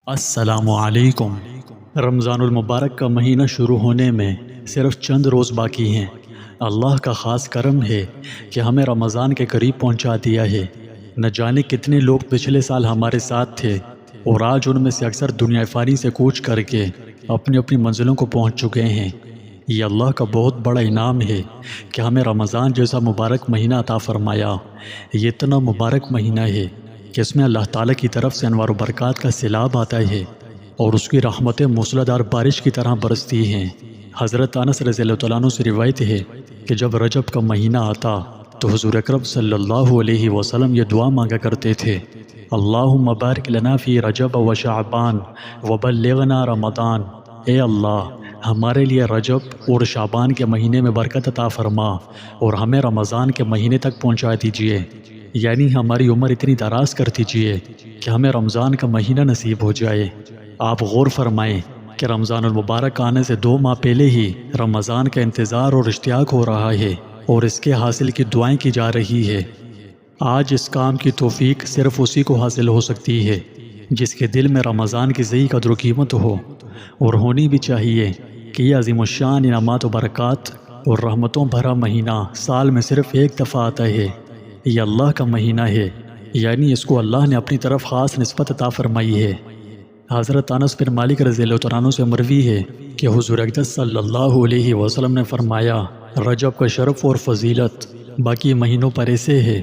السلام علیکم۔ رمضان المبارک کا مہینہ شروع ہونے میں صرف چند روز باقی ہیں۔ اللہ کا خاص کرم ہے کہ ہمیں رمضان کے قریب پہنچا دیا ہے۔ نہ جانے کتنے لوگ پچھلے سال ہمارے ساتھ تھے اور آج ان میں سے اکثر دنیا فانی سے کوچ کر کے اپنی اپنی منزلوں کو پہنچ چکے ہیں۔ یہ اللہ کا بہت بڑا انعام ہے کہ ہمیں رمضان جیسا مبارک مہینہ عطا فرمایا۔ یہ اتنا مبارک مہینہ ہے کہ اس میں اللہ تعالیٰ کی طرف سے انوار و برکات کا سیلاب آتا ہے اور اس کی رحمتیں موسلادھار بارش کی طرح برستی ہیں۔ حضرت انس رضی اللہ تعالیٰ عنہ سے روایت ہے کہ جب رجب کا مہینہ آتا تو حضور اکرم صلی اللہ علیہ وسلم یہ دعا مانگا کرتے تھے: اللہم بارک لنا فی رجب و شعبان وبلغنا رمضان۔ اے اللہ، ہمارے لیے رجب اور شعبان کے مہینے میں برکت عطا فرما اور ہمیں رمضان کے مہینے تک پہنچا دیجیے، یعنی ہماری عمر اتنی دراز کر دیجیے کہ ہمیں رمضان کا مہینہ نصیب ہو جائے۔ آپ غور فرمائیں کہ رمضان المبارک آنے سے 2 ماہ پہلے ہی رمضان کا انتظار اور اشتیاق ہو رہا ہے اور اس کے حاصل کی دعائیں کی جا رہی ہے۔ آج اس کام کی توفیق صرف اسی کو حاصل ہو سکتی ہے جس کے دل میں رمضان کی صحیح قدر و قیمت ہو، اور ہونی بھی چاہیے کہ یہ عظیم الشان انعامات و برکات اور رحمتوں بھرا مہینہ سال میں صرف ایک دفعہ آتا ہے۔ یہ اللہ کا مہینہ ہے، یعنی اس کو اللہ نے اپنی طرف خاص نسبت عطا فرمائی ہے۔ حضرت انس بن مالک رضی اللہ تعالیٰ عنہ سے مروی ہے کہ حضور اقدس صلی اللہ علیہ وسلم نے فرمایا: رجب کا شرف اور فضیلت باقی مہینوں پر ایسے ہے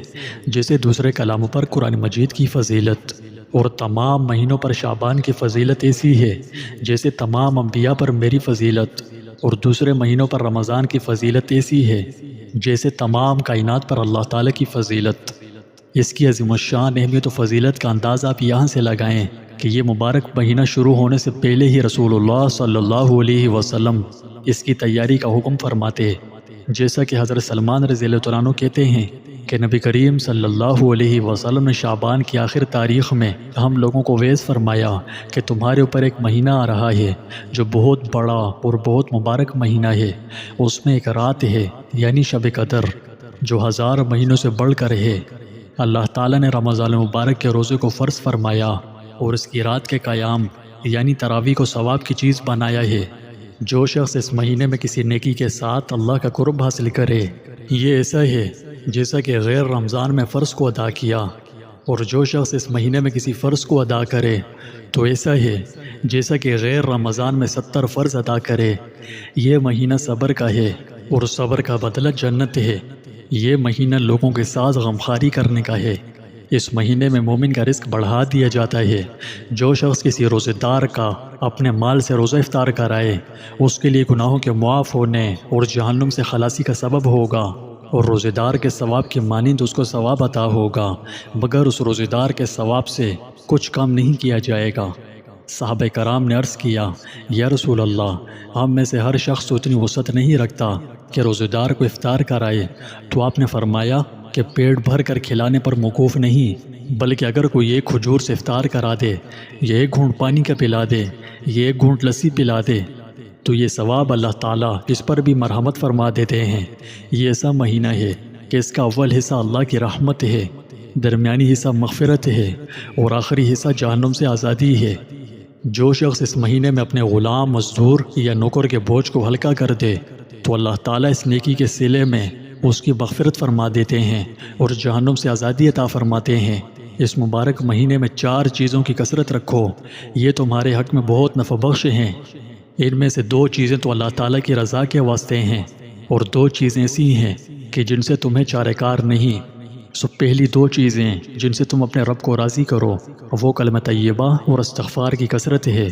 جیسے دوسرے کلاموں پر قرآن مجید کی فضیلت، اور تمام مہینوں پر شعبان کی فضیلت ایسی ہے جیسے تمام انبیاء پر میری فضیلت، اور دوسرے مہینوں پر رمضان کی فضیلت ایسی ہے جیسے تمام کائنات پر اللہ تعالیٰ کی فضیلت۔ اس کی عظیم الشان اہمیت و فضیلت کا اندازہ آپ یہاں سے لگائیں کہ یہ مبارک مہینہ شروع ہونے سے پہلے ہی رسول اللہ صلی اللہ علیہ وسلم اس کی تیاری کا حکم فرماتے، جیسا کہ حضرت سلمان رضی اللہ تعالیٰ عنہ کہتے ہیں کہ نبی کریم صلی اللہ علیہ وسلم نے شعبان کی آخر تاریخ میں ہم لوگوں کو وعظ فرمایا کہ تمہارے اوپر ایک مہینہ آ رہا ہے جو بہت بڑا اور بہت مبارک مہینہ ہے۔ اس میں ایک رات ہے، یعنی شب قدر، جو 1000 مہینوں سے بڑھ کر ہے۔ اللہ تعالیٰ نے رمضان المبارک کے روزے کو فرض فرمایا اور اس کی رات کے قیام یعنی تراویح کو ثواب کی چیز بنایا ہے۔ جو شخص اس مہینے میں کسی نیکی کے ساتھ اللہ کا قرب حاصل کرے، یہ ایسا ہے جیسا کہ غیر رمضان میں فرض کو ادا کیا، اور جو شخص اس مہینے میں کسی فرض کو ادا کرے تو ایسا ہے جیسا کہ غیر رمضان میں 70 فرض ادا کرے۔ یہ مہینہ صبر کا ہے اور صبر کا بدلہ جنت ہے۔ یہ مہینہ لوگوں کے ساتھ غمخواری کرنے کا ہے۔ اس مہینے میں مومن کا رزق بڑھا دیا جاتا ہے۔ جو شخص کسی روزہ دار کا اپنے مال سے روزہ افطار کرائے، اس کے لیے گناہوں کے معاف ہونے اور جہنم سے خلاصی کا سبب ہوگا، اور روزہ دار کے ثواب کے مانند اس کو ثواب عطا ہوگا، مگر اس روزہ دار کے ثواب سے کچھ کم نہیں کیا جائے گا۔ صحابہ کرام نے عرض کیا: یا رسول اللہ، ہم میں سے ہر شخص اتنی وسعت نہیں رکھتا کہ روزہ دار کو افطار کرائے۔ تو آپ نے فرمایا کہ پیٹ بھر کر کھلانے پر موقوف نہیں، بلکہ اگر کوئی ایک کھجور سے افطار کرا دے، یا ایک گھونٹ پانی کا پلا دے، یا ایک گھونٹ لسی پلا دے، تو یہ ثواب اللہ تعالیٰ اس پر بھی مرحمت فرما دیتے ہیں۔ یہ ایسا مہینہ ہے کہ اس کا اول حصہ اللہ کی رحمت ہے، درمیانی حصہ مغفرت ہے، اور آخری حصہ جہنم سے آزادی ہے۔ جو شخص اس مہینے میں اپنے غلام، مزدور یا نوکر کے بوجھ کو ہلکا کر دے تو اللہ تعالیٰ اس نیکی کے صلے میں اس کی مغفرت فرما دیتے ہیں اور جہنم سے آزادی عطا فرماتے ہیں۔ اس مبارک مہینے میں 4 چیزوں کی کثرت رکھو، یہ تمہارے حق میں بہت نفع بخش ہیں۔ ان میں سے 2 چیزیں تو اللہ تعالیٰ کی رضا کے واسطے ہیں، اور 2 چیزیں ایسی ہیں کہ جن سے تمہیں چارہ کار نہیں۔ پہلی 2 چیزیں جن سے تم اپنے رب کو راضی کرو وہ کلمہ طیبہ اور استغفار کی کثرت ہے،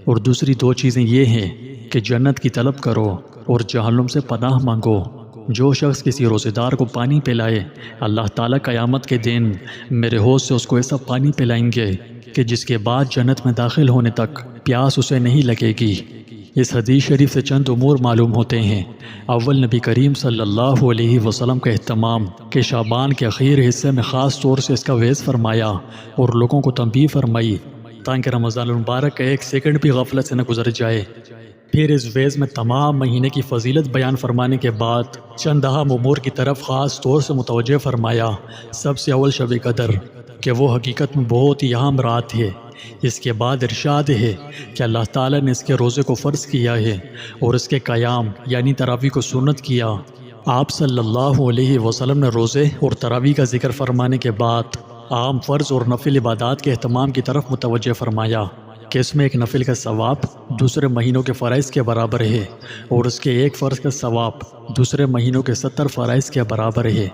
اور دوسری 2 چیزیں یہ ہیں کہ جنت کی طلب کرو اور جہنم سے پناہ مانگو۔ جو شخص کسی روزہ دار کو پانی پلائے، اللہ تعالیٰ قیامت کے دن میرے حوض سے اس کو ایسا پانی پلائیں گے کہ جس کے بعد جنت میں داخل ہونے تک پیاس اسے نہیں لگے گی۔ اس حدیث شریف سے چند امور معلوم ہوتے ہیں۔ اول، نبی کریم صلی اللہ علیہ وسلم کا اہتمام کہ شعبان کے اخیر حصے میں خاص طور سے اس کا وعظ فرمایا اور لوگوں کو تنبیہ فرمائی تاکہ رمضان المبارک کا 1 سیکنڈ بھی غفلت سے نہ گزر جائے۔ پھر اس وعظ میں تمام مہینے کی فضیلت بیان فرمانے کے بعد چند اہم امور کی طرف خاص طور سے متوجہ فرمایا۔ سب سے اول شب قدر کہ وہ حقیقت میں بہت ہی اہم رات ہے، اس کے بعد ارشاد ہے کہ اللہ تعالیٰ نے اس کے روزے کو فرض کیا ہے اور اس کے قیام یعنی تراویح کو سنت کیا۔ آپ صلی اللہ علیہ وسلم نے روزے اور تراویح کا ذکر فرمانے کے بعد عام فرض اور نفل عبادات کے اہتمام کی طرف متوجہ فرمایا کہ اس میں ایک نفل کا ثواب دوسرے مہینوں کے فرائض کے برابر ہے اور اس کے ایک فرض کا ثواب دوسرے مہینوں کے 70 فرائض کے برابر ہے۔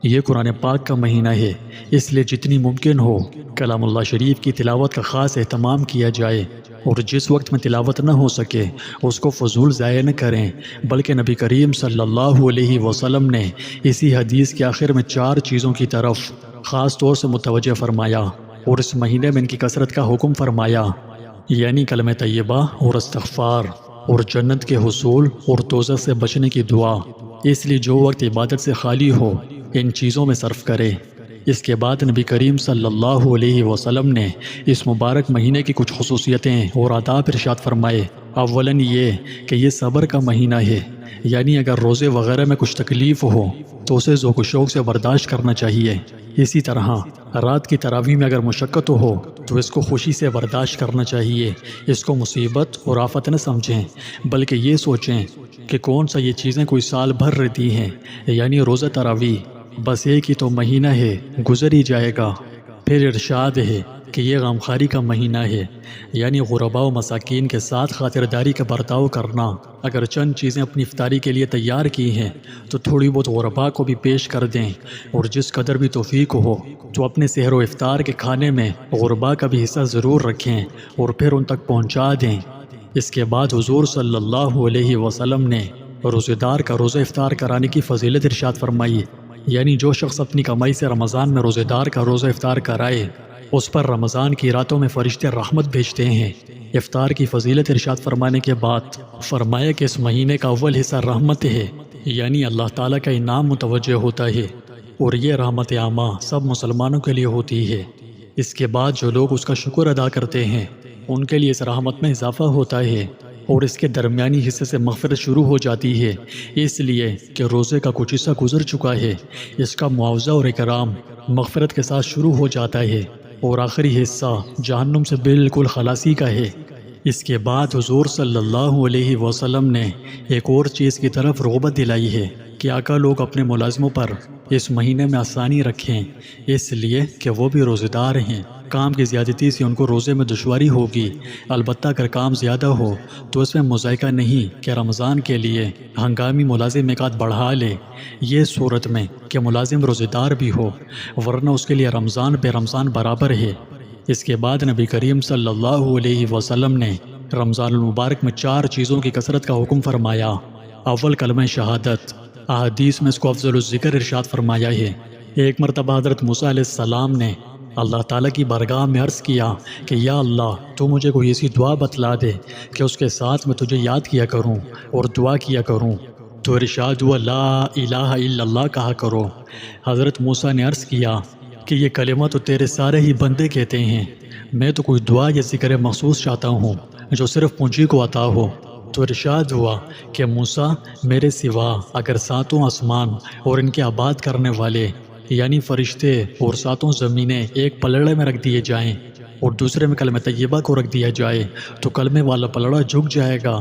یہ قرآن پاک کا مہینہ ہے، اس لیے جتنی ممکن ہو کلام اللہ شریف کی تلاوت کا خاص اہتمام کیا جائے، اور جس وقت میں تلاوت نہ ہو سکے اس کو فضول ضائع نہ کریں، بلکہ نبی کریم صلی اللہ علیہ وسلم نے اسی حدیث کے آخر میں 4 چیزوں کی طرف خاص طور سے متوجہ فرمایا اور اس مہینے میں ان کی کثرت کا حکم فرمایا، یعنی کلمہ طیبہ اور استغفار اور جنت کے حصول اور دوزخ سے بچنے کی دعا۔ اس لیے جو وقت عبادت سے خالی ہو ان چیزوں میں صرف کرے۔ اس کے بعد نبی کریم صلی اللہ علیہ وسلم نے اس مبارک مہینے کی کچھ خصوصیتیں اور آداب ارشاد فرمائے۔ اولاً یہ کہ یہ صبر کا مہینہ ہے، یعنی اگر روزے وغیرہ میں کچھ تکلیف ہو تو اسے ذوق و شوق سے برداشت کرنا چاہیے۔ اسی طرح رات کی تراویح میں اگر مشقت ہو تو اس کو خوشی سے برداشت کرنا چاہیے۔ اس کو مصیبت اور آفت نہ سمجھیں، بلکہ یہ سوچیں کہ کون سا یہ چیزیں کوئی سال بھر رہتی ہیں، یعنی روزہ تراویح بس ایک ہی تو مہینہ ہے، گزر ہی جائے گا۔ پھر ارشاد ہے کہ یہ غمخواری کا مہینہ ہے، یعنی غرباء و مساکین کے ساتھ خاطرداری کا برتاؤ کرنا۔ اگر چند چیزیں اپنی افطاری کے لیے تیار کی ہیں تو تھوڑی بہت غرباء کو بھی پیش کر دیں، اور جس قدر بھی توفیق ہو تو اپنے سحر و افطار کے کھانے میں غرباء کا بھی حصہ ضرور رکھیں اور پھر ان تک پہنچا دیں۔ اس کے بعد حضور صلی اللہ علیہ وسلم نے روزے دار کا روزہ افطار کرانے کی فضیلت ارشاد فرمائی، یعنی جو شخص اپنی کمائی سے رمضان میں روزے دار کا روزہ افطار کرائے اس پر رمضان کی راتوں میں فرشتے رحمت بھیجتے ہیں۔ افطار کی فضیلت ارشاد فرمانے کے بعد فرمایا کہ اس مہینے کا اول حصہ رحمت ہے، یعنی اللہ تعالیٰ کا انعام متوجہ ہوتا ہے، اور یہ رحمت عامہ سب مسلمانوں کے لیے ہوتی ہے۔ اس کے بعد جو لوگ اس کا شکر ادا کرتے ہیں ان کے لیے اس رحمت میں اضافہ ہوتا ہے، اور اس کے درمیانی حصے سے مغفرت شروع ہو جاتی ہے، اس لیے کہ روزے کا کچھ حصہ گزر چکا ہے۔ اس کا معاوضہ اور اکرام مغفرت کے ساتھ شروع ہو جاتا ہے، اور آخری حصہ جہنم سے بالکل خلاصی کا ہے۔ اس کے بعد حضور صلی اللہ علیہ وسلم نے ایک اور چیز کی طرف رغبت دلائی ہے کہ آقا لوگ اپنے ملازموں پر اس مہینے میں آسانی رکھیں، اس لیے کہ وہ بھی روزے دار ہیں۔ کام کی زیادتی سے ان کو روزے میں دشواری ہوگی، البتہ اگر کام زیادہ ہو تو اس میں مذائقہ نہیں کہ رمضان کے لیے ہنگامی ملازم مقدار بڑھا لے، یہ صورت میں کہ ملازم روزے دار بھی ہو، ورنہ اس کے لیے رمضان پہ رمضان برابر ہے۔ اس کے بعد نبی کریم صلی اللہ علیہ وسلم نے رمضان المبارک میں 4 چیزوں کی کثرت کا حکم فرمایا۔ اول کلمہ شہادت، احادیث میں اس کو افضل الذکر ارشاد فرمایا ہے۔ ایک مرتبہ حضرت موسیٰ علیہ السلام نے اللہ تعالیٰ کی بارگاہ میں عرض کیا کہ یا اللہ تو مجھے کوئی ایسی دعا بتلا دے کہ اس کے ساتھ میں تجھے یاد کیا کروں اور دعا کیا کروں، تو ارشاد ہوا لا الہ الا اللہ کہا کرو۔ حضرت موسیٰ نے عرض کیا کہ یہ کلمہ تو تیرے سارے ہی بندے کہتے ہیں، میں تو کوئی دعا یا ذکر مخصوص چاہتا ہوں جو صرف مجھے کو عطا ہو۔ تو ارشاد ہوا کہ موسیٰ میرے سوا اگر 7 آسمان اور ان کے آباد کرنے والے یعنی فرشتے اور 7 زمینیں ایک پلڑے میں رکھ دیے جائیں اور دوسرے میں کلمہ طیبہ کو رکھ دیا جائے تو کلمے والا پلڑا جھک جائے گا۔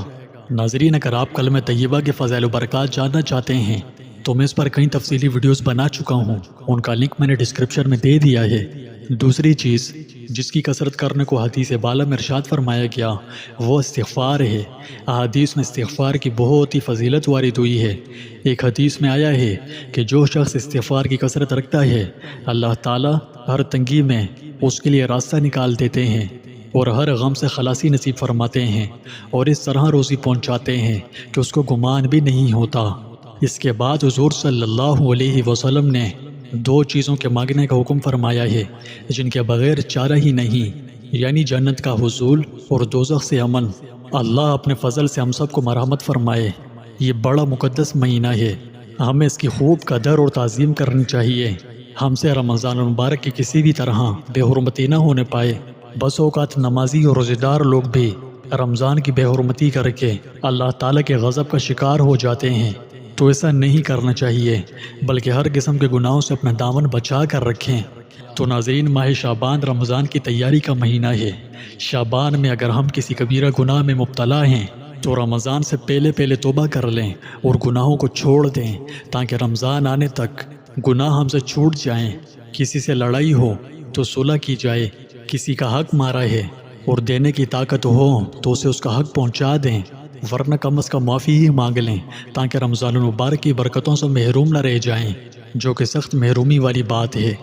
ناظرین، اگر آپ کلمہ طیبہ کے فضائل و برکات جاننا چاہتے ہیں تو میں اس پر کئی تفصیلی ویڈیوز بنا چکا ہوں، ان کا لنک میں نے ڈسکرپشن میں دے دیا ہے۔ دوسری چیز جس کی کثرت کرنے کو حدیث بالا میں ارشاد فرمایا گیا وہ استغفار ہے۔ احادیث میں استغفار کی بہت ہی فضیلت وارد ہوئی ہے۔ ایک حدیث میں آیا ہے کہ جو شخص استغفار کی کثرت رکھتا ہے اللہ تعالیٰ ہر تنگی میں اس کے لیے راستہ نکال دیتے ہیں اور ہر غم سے خلاصی نصیب فرماتے ہیں، اور اس طرح روزی پہنچاتے ہیں کہ اس کو گمان بھی نہیں ہوتا۔ اس کے بعد حضور صلی اللہ علیہ وسلم نے 2 چیزوں کے مانگنے کا حکم فرمایا ہے جن کے بغیر چارہ ہی نہیں، یعنی جنت کا حصول اور دوزخ سے امن۔ اللہ اپنے فضل سے ہم سب کو مرحمت فرمائے۔ یہ بڑا مقدس مہینہ ہے، ہمیں اس کی خوب قدر اور تعظیم کرنی چاہیے۔ ہم سے رمضان المبارک کی کسی بھی طرح بے حرمتی نہ ہونے پائے۔ بس اوقات نمازی اور روزے دار لوگ بھی رمضان کی بے حرمتی کر کے اللہ تعالیٰ کے غضب کا شکار ہو جاتے ہیں۔ تو ایسا نہیں کرنا چاہیے، بلکہ ہر قسم کے گناہوں سے اپنا دامن بچا کر رکھیں۔ تو ناظرین، ماہ شعبان رمضان کی تیاری کا مہینہ ہے۔ شعبان میں اگر ہم کسی کبیرہ گناہ میں مبتلا ہیں تو رمضان سے پہلے توبہ کر لیں اور گناہوں کو چھوڑ دیں، تاکہ رمضان آنے تک گناہ ہم سے چھوٹ جائیں۔ کسی سے لڑائی ہو تو صلح کی جائے، کسی کا حق مارا ہے اور دینے کی طاقت ہو تو اسے اس کا حق پہنچا دیں، ورنہ کم از کم معافی ہی مانگ لیں، تاکہ رمضان المبارک کی برکتوں سے محروم نہ رہ جائیں، جو کہ سخت محرومی والی بات ہے۔